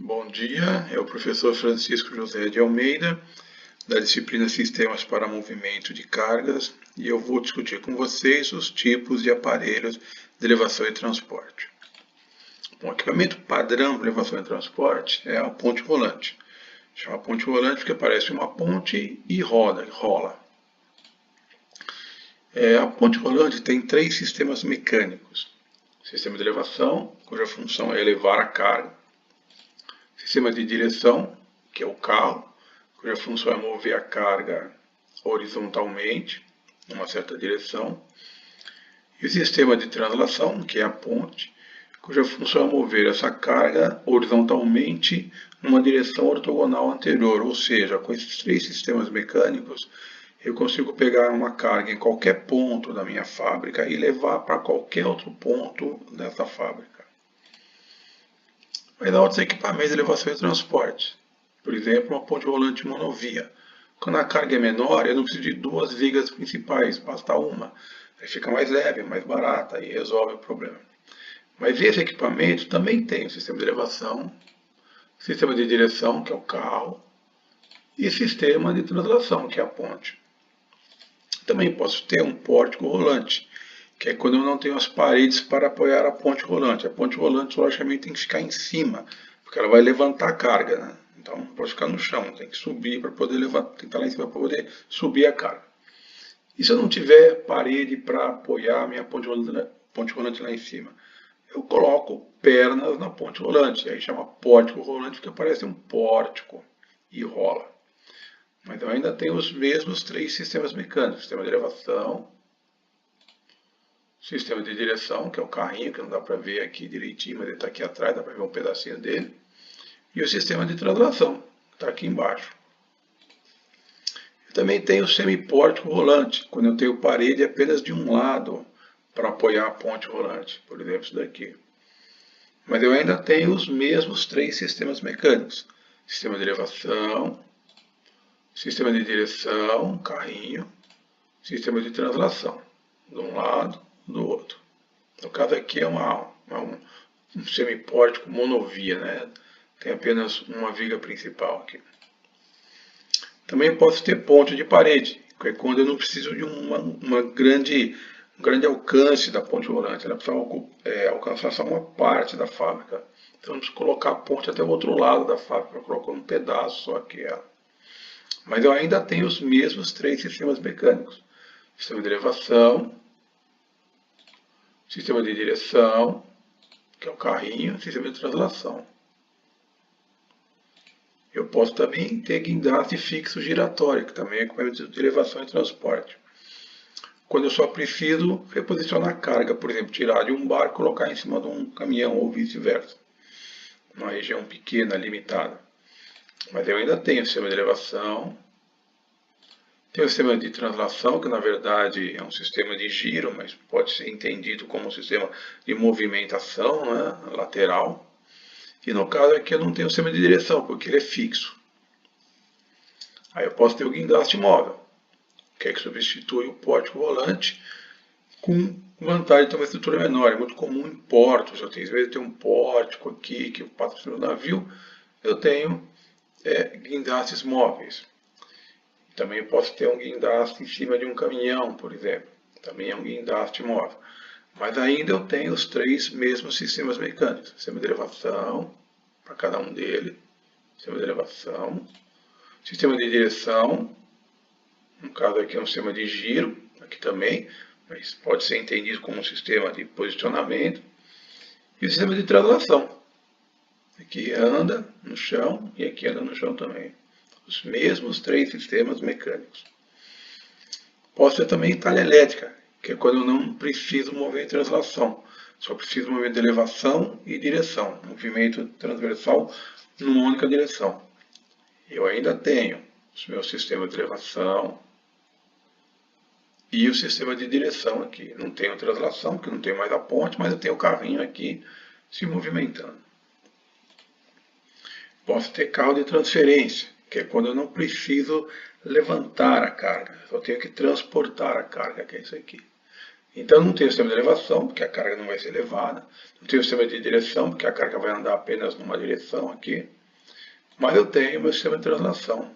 Bom dia, é o professor Francisco José de Almeida, da disciplina Sistemas para Movimento de Cargas, e eu vou discutir com vocês os tipos de aparelhos de elevação e transporte. Bom, o equipamento padrão de elevação e transporte é a ponte rolante. Chama ponte rolante porque parece uma ponte e rola. A ponte rolante tem três sistemas mecânicos. Sistema de elevação, cuja função é elevar a carga. Sistema de direção, que é o carro, cuja função é mover a carga horizontalmente, numa certa direção. E o sistema de translação, que é a ponte, cuja função é mover essa carga horizontalmente numa direção ortogonal anterior. Ou seja, com esses três sistemas mecânicos, eu consigo pegar uma carga em qualquer ponto da minha fábrica e levar para qualquer outro ponto dessa fábrica. Mas há outros equipamentos de elevação e transporte. Por exemplo, uma ponte rolante monovia. Quando a carga é menor, eu não preciso de duas vigas principais, basta uma. Aí fica mais leve, mais barata e resolve o problema. Mas esse equipamento também tem o sistema de elevação, sistema de direção, que é o carro, e sistema de translação, que é a ponte. Também posso ter um pórtico rolante, que é quando eu não tenho as paredes para apoiar a ponte rolante. A ponte rolante, logicamente, tem que ficar em cima, porque ela vai levantar a carga, né? Então, não pode ficar no chão, tem que subir para poder levantar, tem que estar lá em cima para poder subir a carga. E se eu não tiver parede para apoiar a minha ponte rolante lá em cima? Eu coloco pernas na ponte rolante, aí chama pórtico rolante, porque parece um pórtico e rola. Mas eu ainda tenho os mesmos três sistemas mecânicos: sistema de elevação, sistema de direção, que é o carrinho, que não dá para ver aqui direitinho, mas ele está aqui atrás, dá para ver um pedacinho dele, e o sistema de translação, que está aqui embaixo. Eu também tenho o semipórtico rolante, quando eu tenho parede apenas de um lado para apoiar a ponte rolante, por exemplo, isso daqui. Mas eu ainda tenho os mesmos três sistemas mecânicos: sistema de elevação, sistema de direção, carrinho, sistema de translação, de um lado, do outro. No caso aqui é um semipórtico monovia, né? Tem apenas uma viga principal aqui. Também posso ter ponte de parede, que é quando eu não preciso de um grande alcance da ponte rolante. Ela precisa alcançar só uma parte da fábrica. Então eu preciso colocar a ponte até o outro lado da fábrica, eu coloco um pedaço só aqui ela. Mas eu ainda tenho os mesmos três sistemas mecânicos: sistema de elevação, sistema de direção, que é o carrinho, sistema de translação. Eu posso também ter guindaste fixo giratório, que também é equipamento de elevação e transporte. Quando eu só preciso reposicionar carga, por exemplo, tirar de um barco e colocar em cima de um caminhão ou vice-versa, numa região pequena, limitada. Mas eu ainda tenho o sistema de elevação, tem o sistema de translação, que na verdade é um sistema de giro, mas pode ser entendido como um sistema de movimentação, né, lateral. E no caso aqui eu não tenho o sistema de direção, porque ele é fixo. Aí eu posso ter o guindaste móvel, que é que substitui o pórtico rolante, com vantagem de ter uma estrutura menor. É muito comum em portos. Às vezes eu tenho um pórtico aqui que passa por cima do navio, eu tenho guindastes móveis. Também posso ter um guindaste em cima de um caminhão, por exemplo. Também é um guindaste móvel. Mas ainda eu tenho os três mesmos sistemas mecânicos: sistema de elevação, para cada um deles, sistema de elevação, sistema de direção, no caso aqui é um sistema de giro, aqui também, mas pode ser entendido como um sistema de posicionamento, e o sistema de translação. Aqui anda no chão e aqui anda no chão também. Os mesmos três sistemas mecânicos. Posso ter também talha elétrica, que é quando eu não preciso mover translação. Só preciso mover de elevação e direção. Movimento transversal numa única direção. Eu ainda tenho os meus sistemas de elevação e o sistema de direção aqui. Não tenho translação, porque não tenho mais a ponte, mas eu tenho o carrinho aqui se movimentando. Posso ter carro de transferência, que é quando eu não preciso levantar a carga, só tenho que transportar a carga, que é isso aqui. Então não tem o sistema de elevação, porque a carga não vai ser elevada. Não tem o sistema de direção, porque a carga vai andar apenas numa direção aqui. Mas eu tenho o meu sistema de translação.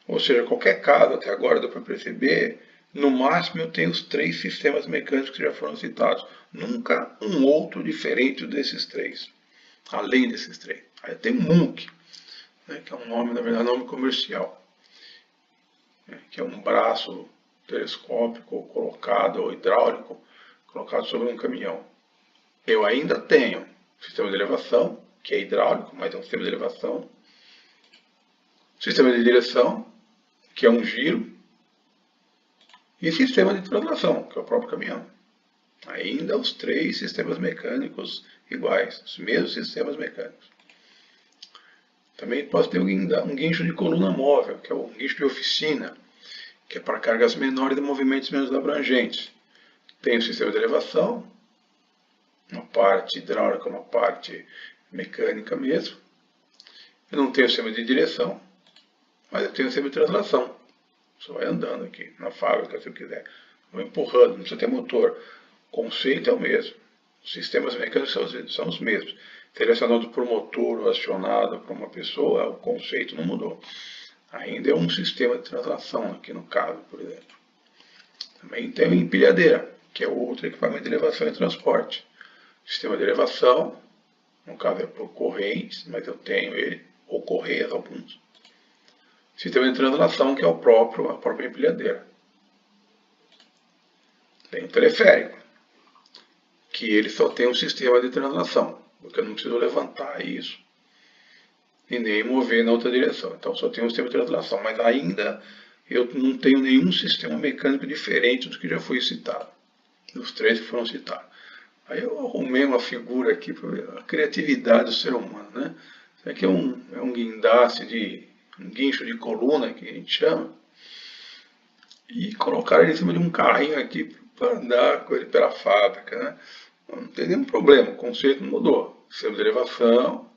Ou seja, qualquer caso até agora dá para perceber, no máximo eu tenho os 3 sistemas mecânicos que já foram citados. Nunca um outro diferente desses 3. Além desses 3. Aí tem um MUNC, né, que é um nome, na verdade, nome comercial. Né, que é um braço telescópico colocado, ou hidráulico, colocado sobre um caminhão. Eu ainda tenho sistema de elevação, que é hidráulico, mas é um sistema de elevação. Sistema de direção, que é um giro. E sistema de translação, que é o próprio caminhão. Ainda os 3 sistemas mecânicos iguais, os mesmos sistemas mecânicos. Também posso ter um guincho de coluna móvel, que é o guincho de oficina, que é para cargas menores e movimentos menos abrangentes. Tem o sistema de elevação, uma parte hidráulica, uma parte mecânica mesmo. Eu não tenho o sistema de direção, mas eu tenho o sistema de translação. Você vai andando aqui na fábrica, se eu quiser. Vou empurrando, não precisa ter motor. O conceito é o mesmo. Os sistemas mecânicos são os mesmos. Selecionado por motor ou acionado por uma pessoa, o conceito não mudou. Ainda é um sistema de translação, aqui no caso, por exemplo. Também tem a empilhadeira, que é outro equipamento de elevação e transporte. Sistema de elevação, no caso é por correntes, mas eu tenho ele, ou correias alguns. Sistema de translação, que é a própria empilhadeira. Tem o teleférico, que ele só tem um sistema de translação, porque eu não preciso levantar isso e nem mover na outra direção. Então só tem um sistema de translação, mas ainda eu não tenho nenhum sistema mecânico diferente do que já foi citado, dos 3 que foram citados. Aí eu arrumei uma figura aqui para ver a criatividade do ser humano, né? Isso aqui é um guindaste um guincho de coluna, que a gente chama, e colocaram ele em cima de um carrinho aqui para andar com ele pela fábrica, né? Não tem nenhum problema, o conceito não mudou. Sistema de elevação,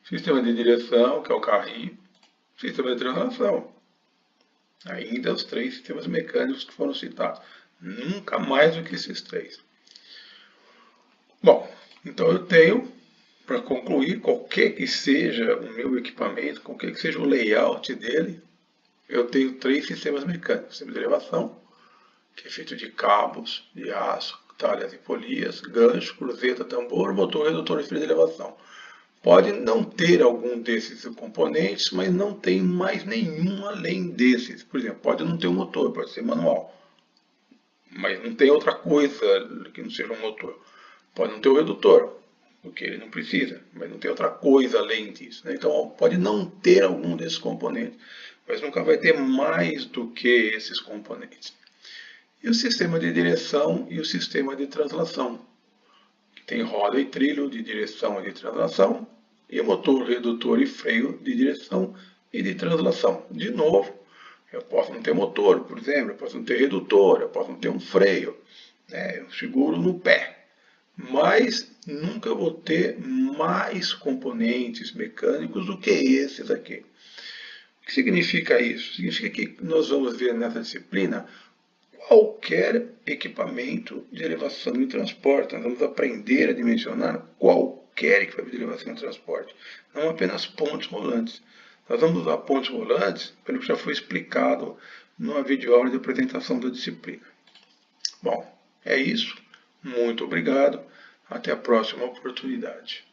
sistema de direção, que é o carrinho, sistema de translação. Ainda os 3 sistemas mecânicos que foram citados. Nunca mais do que esses 3. Bom, então eu tenho, para concluir, qualquer que seja o meu equipamento, qualquer que seja o layout dele, eu tenho 3 sistemas mecânicos. Sistema de elevação, que é feito de cabos, de aço, talhas e polias, gancho, cruzeta, tambor, motor, redutor e freio de elevação. Pode não ter algum desses componentes, mas não tem mais nenhum além desses. Por exemplo, pode não ter um motor, pode ser manual, mas não tem outra coisa que não seja um motor. Pode não ter o redutor, porque ele não precisa, mas não tem outra coisa além disso, né? Então pode não ter algum desses componentes, mas nunca vai ter mais do que esses componentes. E o sistema de direção e o sistema de translação, que tem roda e trilho de direção e de translação, e motor, redutor e freio de direção e de translação. De novo, eu posso não ter motor, por exemplo, eu posso não ter redutor, eu posso não ter um freio, né? Eu seguro no pé, mas nunca vou ter mais componentes mecânicos do que esses aqui. O que significa isso? Significa que nós vamos ver nessa disciplina qualquer equipamento de elevação e transporte. Nós vamos aprender a dimensionar qualquer equipamento de elevação e transporte, não apenas pontes rolantes. Nós vamos usar pontes rolantes pelo que já foi explicado numa videoaula de apresentação da disciplina. Bom, é isso. Muito obrigado. Até a próxima oportunidade.